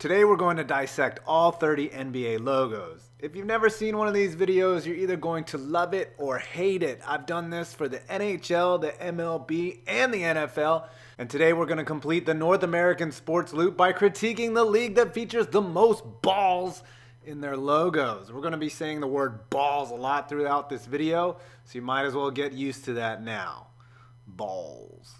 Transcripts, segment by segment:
Today we're going to dissect all 30 NBA logos. If you've never seen one of these videos, you're either going to love it or hate it. I've done this for the NHL, the MLB, and the NFL. And today we're going to complete the North American sports loop by critiquing the league that features the most balls in their logos. We're going to be saying the word balls a lot throughout this video, so you might as well get used to that now. Balls.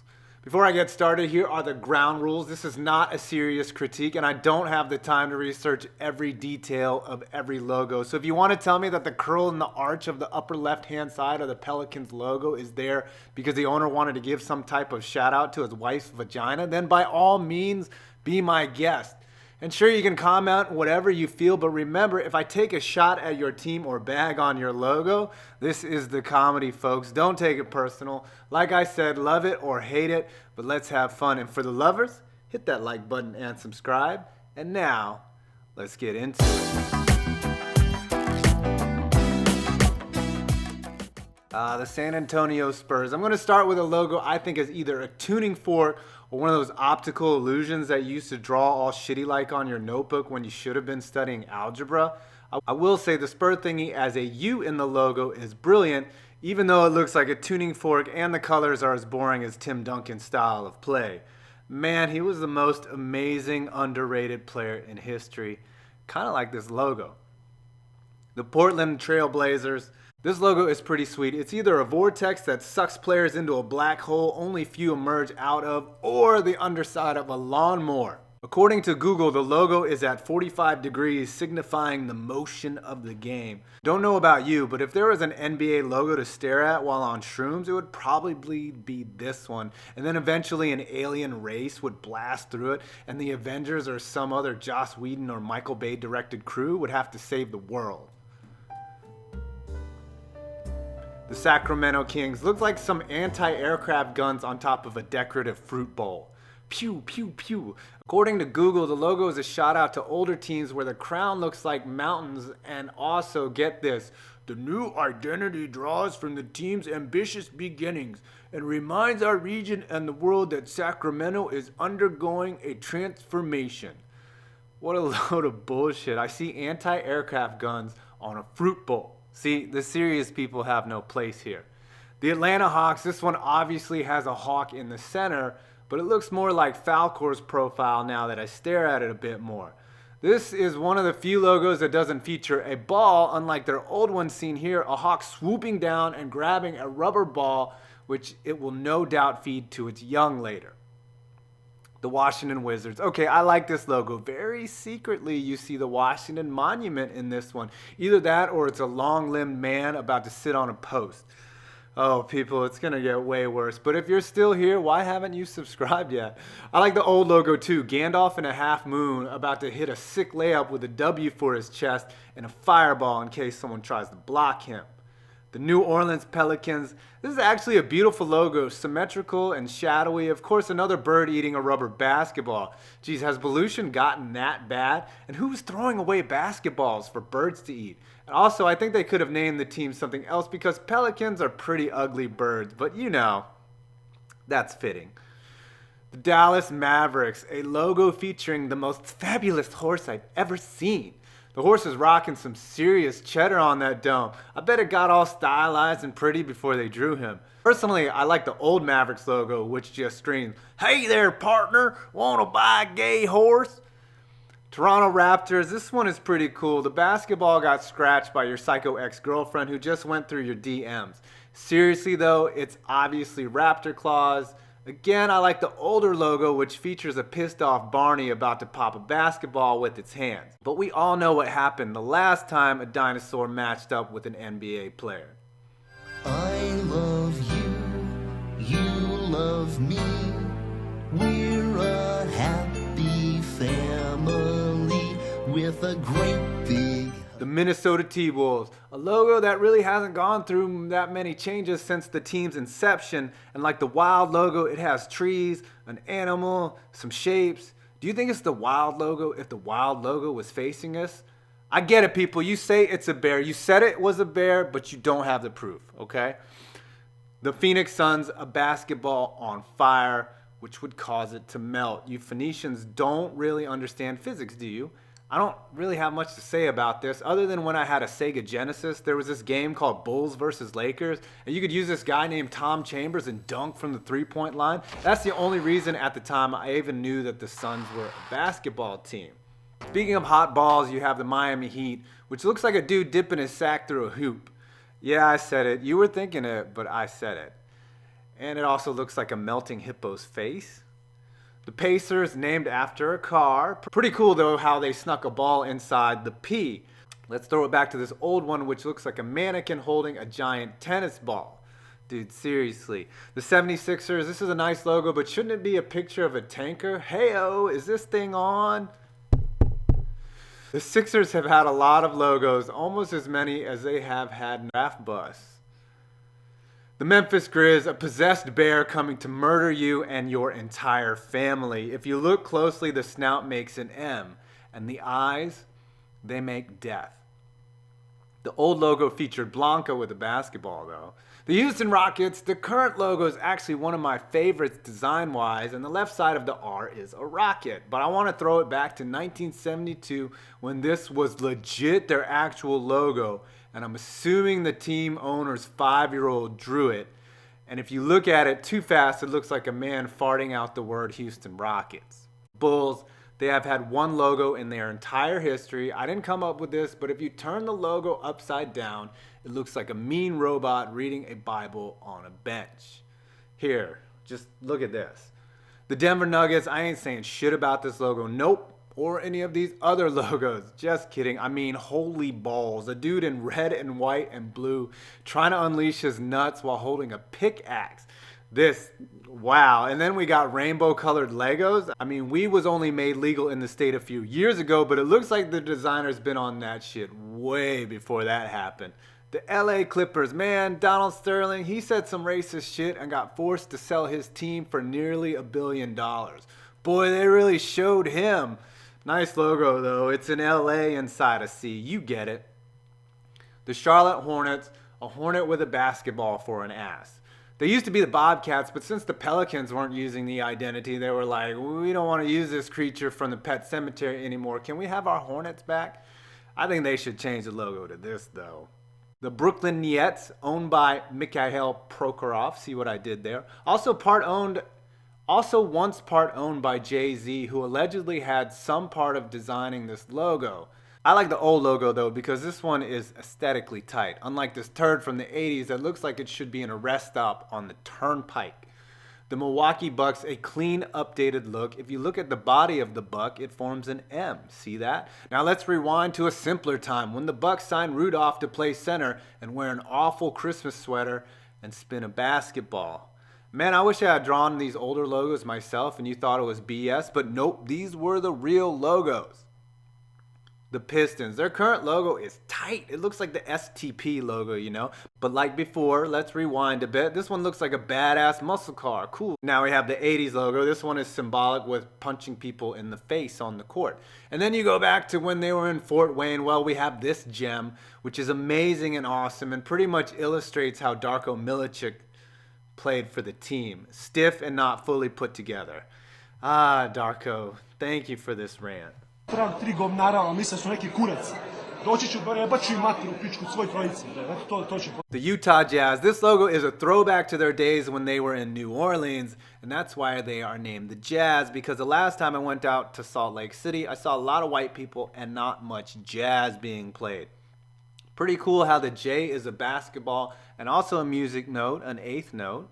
Before I get started, here are the ground rules. This is not a serious critique, and I don't have the time to research every detail of every logo. So if you want to tell me that the curl in the arch of the upper left-hand side of the Pelicans logo is there because the owner wanted to give some type of shout out to his wife's vagina, then by all means, be my guest. And sure, you can comment whatever you feel, but remember, if I take a shot at your team or bag on your logo, this is the comedy, folks. Don't take it personal. Like I said, love it or hate it, but let's have fun. And for the lovers, hit that like button and subscribe. And now, let's get into it. The San Antonio Spurs. I'm going to start with a logo I think is either a tuning fork or one of those optical illusions that you used to draw all shitty like on your notebook when you should have been studying algebra. I will say the Spur thingy as a U in the logo is brilliant, even though it looks like a tuning fork and the colors are as boring as Tim Duncan's style of play. Man, he was the most amazing, underrated player in history. Kind of like this logo. The Portland Trail Blazers. This logo is pretty sweet. It's either a vortex that sucks players into a black hole only few emerge out of, or the underside of a lawnmower. According to Google, the logo is at 45 degrees, signifying the motion of the game. Don't know about you, but if there was an NBA logo to stare at while on shrooms, it would probably be this one. And then eventually an alien race would blast through it, and the Avengers or some other Joss Whedon or Michael Bay directed crew would have to save the world. The Sacramento Kings look like some anti-aircraft guns on top of a decorative fruit bowl. Pew, pew, pew. According to Google, the logo is a shout out to older teams where the crown looks like mountains, and also, get this, the new identity draws from the team's ambitious beginnings and reminds our region and the world that Sacramento is undergoing a transformation. What a load of bullshit. I see anti-aircraft guns on a fruit bowl. See, the serious people have no place here. The Atlanta Hawks, this one obviously has a hawk in the center, but it looks more like Falcor's profile now that I stare at it a bit more. This is one of the few logos that doesn't feature a ball, unlike their old one seen here, a hawk swooping down and grabbing a rubber ball, which it will no doubt feed to its young later. The Washington Wizards. Okay, I like this logo. Very secretly, you see the Washington Monument in this one. Either that or it's a long-limbed man about to sit on a post. Oh, people, it's going to get way worse. But if you're still here, why haven't you subscribed yet? I like the old logo too. Gandalf in a half moon about to hit a sick layup with a W for his chest and a fireball in case someone tries to block him. The New Orleans Pelicans. This is actually a beautiful logo, symmetrical and shadowy. Of course, another bird eating a rubber basketball. Geez, has pollution gotten that bad? And who's throwing away basketballs for birds to eat? And also, I think they could have named the team something else because pelicans are pretty ugly birds, but you know, that's fitting. The Dallas Mavericks, a logo featuring the most fabulous horse I've ever seen. The horse is rocking some serious cheddar on that dome. I bet it got all stylized and pretty before they drew him. Personally, I like the old Mavericks logo, which just screams, "Hey there, partner, wanna buy a gay horse?" Toronto Raptors, this one is pretty cool. The basketball got scratched by your psycho ex-girlfriend who just went through your DMs. Seriously though, it's obviously Raptor claws. Again, I like the older logo, which features a pissed off Barney about to pop a basketball with its hands. But we all know what happened the last time a dinosaur matched up with an NBA player. I love you, you love me, we're a happy family with a great big... The Minnesota T-Wolves, a logo that really hasn't gone through that many changes since the team's inception, and like the Wild logo, it has trees, an animal, some shapes. Do you think it's the Wild logo if the Wild logo was facing us? I get it, people. You say it's a bear. You said it was a bear, but you don't have the proof, okay? The Phoenix Suns, a basketball on fire. which would cause it to melt. You Phoenicians don't really understand physics, do you? I don't really have much to say about this other than when I had a Sega Genesis, there was this game called Bulls versus Lakers, and you could use this guy named Tom Chambers and dunk from the three-point line. That's the only reason at the time I even knew that the Suns were a basketball team. Speaking of hot balls, you have the Miami Heat, which looks like a dude dipping his sack through a hoop. Yeah, I said it. You were thinking it, but I said it. And it also looks like a melting hippo's face. The Pacers, named after a car. Pretty cool though how they snuck a ball inside the P. Let's throw it back to this old one which looks like a mannequin holding a giant tennis ball. Dude, seriously. The 76ers, this is a nice logo, but shouldn't it be a picture of a tanker? Hey-oh, is this thing on? The Sixers have had a lot of logos, almost as many as they have had draft busts. The Memphis Grizz, a possessed bear coming to murder you and your entire family. If you look closely, the snout makes an M, and the eyes, they make death. The old logo featured Blanca with a basketball, though. The Houston Rockets, the current logo is actually one of my favorites design-wise, and the left side of the R is a rocket. But I want to throw it back to 1972 when this was legit their actual logo, and I'm assuming the team owner's 5-year-old drew it. And if you look at it too fast, it looks like a man farting out the word Houston Rockets. Bulls, they have had one logo in their entire history. I didn't come up with this, but if you turn the logo upside down, it looks like a mean robot reading a Bible on a bench. Here, just look at this. The Denver Nuggets, I ain't saying shit about this logo. Nope. Or any of these other logos. Just kidding. I mean, holy balls. A dude in red and white and blue trying to unleash his nuts while holding a pickaxe. This, wow. And then we got rainbow colored Legos. I mean, weed was only made legal in the state a few years ago, but it looks like the designer's been on that shit way before that happened. The LA Clippers, man, Donald Sterling, he said some racist shit and got forced to sell his team for nearly $1 billion. Boy, they really showed him. Nice logo though, it's an LA inside a C, you get it. The Charlotte Hornets, a hornet with a basketball for an ass. They used to be the Bobcats, but since the Pelicans weren't using the identity, they were like, we don't want to use this creature from the Pet Cemetery anymore. Can we have our Hornets back? I think they should change the logo to this though. The Brooklyn Nets, owned by Mikhail Prokhorov, see what I did there. Also once part owned by Jay-Z, who allegedly had some part of designing this logo. I like the old logo though because this one is aesthetically tight, unlike this turd from the 80s that looks like it should be in a rest stop on the turnpike. The Milwaukee Bucks, a clean, updated look. If you look at the body of the Buck, it forms an M. See that? Now let's rewind to a simpler time when the Bucks signed Rudolph to play center and wear an awful Christmas sweater and spin a basketball. Man, I wish I had drawn these older logos myself and you thought it was BS, but nope, these were the real logos. The Pistons, their current logo is tight. It looks like the STP logo, you know? But like before, let's rewind a bit. This one looks like a badass muscle car. Cool. Now we have the 80s logo. This one is symbolic with punching people in the face on the court. And then you go back to when they were in Fort Wayne. Well, we have this gem, which is amazing and awesome and pretty much illustrates how Darko Milicic played for the team. Stiff and not fully put together. Ah, Darko, thank you for this rant. Trebam 3 govnara, ali misle su neki kurac. Doći ću, baću im mater u pičku svoj trojici. To će... The Utah Jazz. This logo is a throwback to their days when they were in New Orleans, and that's why they are named the Jazz, because the last time I went out to Salt Lake City, I saw a lot of white people and not much jazz being played. Pretty cool how the J is a basketball and also a music note, an eighth note.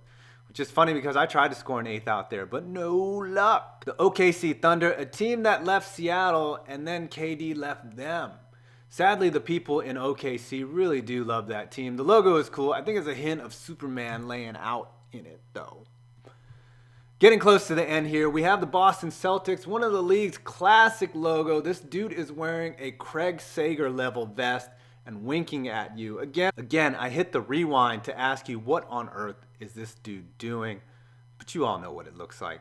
Which is funny because I tried to score an eighth out there, but no luck. The OKC Thunder, a team that left Seattle and then KD left them. Sadly, the people in OKC really do love that team. The logo is cool. I think it's a hint of Superman laying out in it, though. Getting close to the end here, we have the Boston Celtics, one of the league's classic logo. This dude is wearing a Craig Sager level vest and winking at you. Again, I hit the rewind to ask you what on earth is this dude doing? But you all know what it looks like.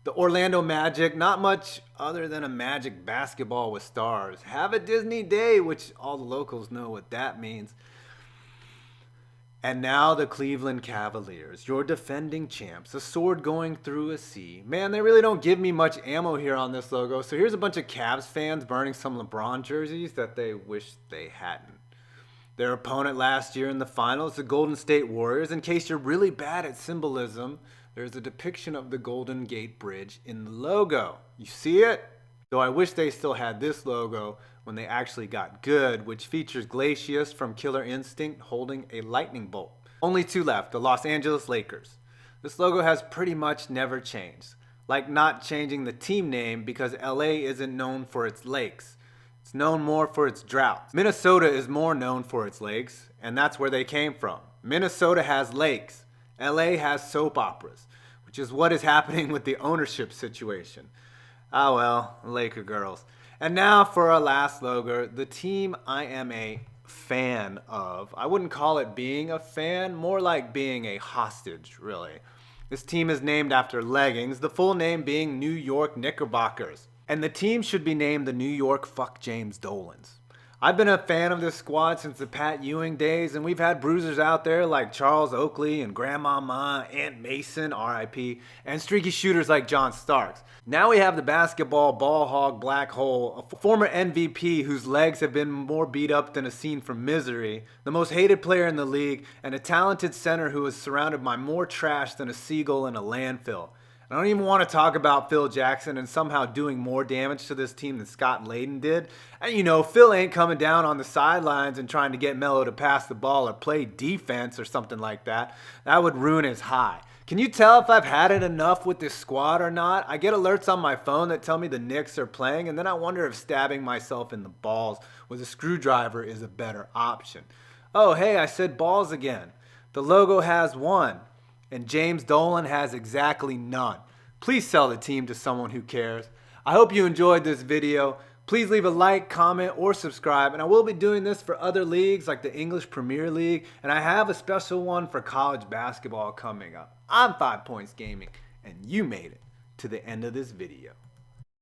The Orlando Magic, not much other than a Magic basketball with stars. Have a Disney day, which all the locals know what that means. And now the Cleveland Cavaliers, your defending champs, a sword going through a sea. Man, they really don't give me much ammo here on this logo, so here's a bunch of Cavs fans burning some LeBron jerseys that they wish they hadn't. Their opponent last year in the finals, the Golden State Warriors. In case you're really bad at symbolism, there's a depiction of the Golden Gate Bridge in the logo. You see it? Though I wish they still had this logo when they actually got good, which features Glacius from Killer Instinct holding a lightning bolt. Only two left, the Los Angeles Lakers. This logo has pretty much never changed. Like not changing the team name because LA isn't known for its lakes. It's known more for its droughts. Minnesota is more known for its lakes, and that's where they came from. Minnesota has lakes. LA has soap operas, which is what is happening with the ownership situation. Ah well, Laker girls. And now for our last logo, the team I am a fan of. I wouldn't call it being a fan, more like being a hostage, really. This team is named after leggings, the full name being New York Knickerbockers. And the team should be named the New York Fuck James Dolans. I've been a fan of this squad since the Pat Ewing days, and we've had bruisers out there like Charles Oakley and Grandmama, Aunt Mason, R.I.P., and streaky shooters like John Starks. Now we have the basketball ball hog black hole, a former MVP whose legs have been more beat up than a scene from Misery, the most hated player in the league, and a talented center who is surrounded by more trash than a seagull in a landfill. I don't even want to talk about Phil Jackson and somehow doing more damage to this team than Scott Layden did. And you know, Phil ain't coming down on the sidelines and trying to get Melo to pass the ball or play defense or something like that. That would ruin his high. Can you tell if I've had it enough with this squad or not? I get alerts on my phone that tell me the Knicks are playing, and then I wonder if stabbing myself in the balls with a screwdriver is a better option. Oh, hey, I said balls again. The logo has one. And James Dolan has exactly none. Please sell the team to someone who cares. I hope you enjoyed this video. Please leave a like, comment, or subscribe. And I will be doing this for other leagues like the English Premier League. And I have a special one for college basketball coming up. I'm 5 Points Gaming, and you made it to the end of this video.